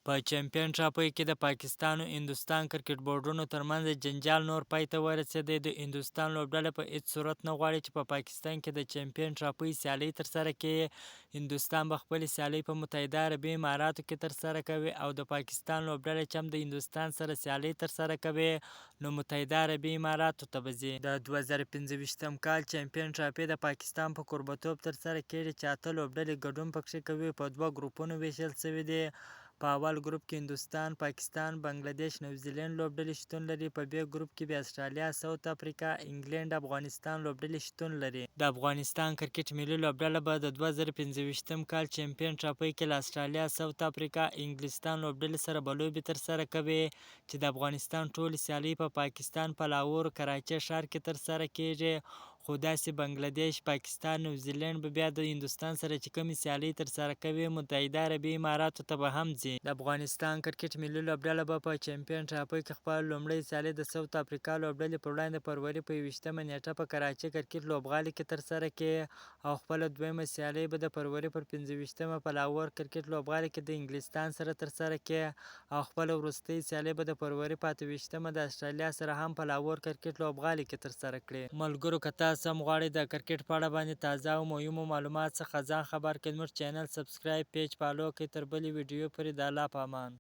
په چمپیون ټرافۍ کې د پاکستان او هندوستان کرکټ بورډونو ترمنځ جنجال نور پای ته ورسېدی. د هندوستان لوبډله په هیڅ صورت نه غواړي چې په پاکستان کې د چمپیون ټرافۍ سیالۍ ترسره کړي. هندوستان به خپلې سیالۍ په متحده عربي اماراتو کې ترسره کوي او د پاکستان لوبډله چې هم د هندوستان سره سیالۍ ترسره کوي نو متحده عربي اماراتو ته به ځي. د 2025 کال چمپیون ټرافۍ د پاکستان په کوربهتوب ترسره کېږي چې 8 لوبډلې ګډون پکښې کوي. په 2 ګروپونو ویشل شوي دي. په اول ګروپ کې هندوستان، پاکستان، بنګلادیش، نیوزیلند لوبډلې شتون لري. په B ګروپ کې بیا استرالیا، ساوت افریقا، انګلند، افغانستان لوبډلې شتون لري. د افغانستان کرکټ ملي لوبډله به د 2025 کال چمپیون ټرافۍ کې له استرالیا، ساوت افریقا، انګلستان لوبډلې سره به لوبې ترسره کوي چې د افغانستان ټولې سیالۍ په پاکستان په لاهور کراچۍ ښار کې ترسره کېږي. خو داسې بنګلادیش، پاکستان، نیوزیلند به بیا د هندوستان سره چې کومې سیالۍ ترسره کوي متحده عربي اماراتو ته به هم ځي. د افغانستان کرکټ ملي لوبډله به په چمپیون ټرافۍ کې خپله لومړۍ سیالۍ د ساوت افریقا لوبډلې پر وړاندې فروري په 21مه نیټه په کراچۍ کرکټ لوبغالي کې ترسره کړي او خپله دویمه سیالۍ به د فروري پر 25مه په لاهور کرکټ لوبغالي کې د انګلستان سره ترسره کړي او خپله وروستۍ سیالۍ به د فروري په 28مه د استرالیا سره هم په لاهور کرکټ لوبغالي کې ترسره کړي. ملګرو که تاسو هم غواړئ د کرکټ په اړه باندې تازه او مهمو معلومات څخه ځان خبر کړئ، زموږ چینل سبسکرایب، پیج فالو کړئ. تر بلې ویډیو پورې د الله په امان.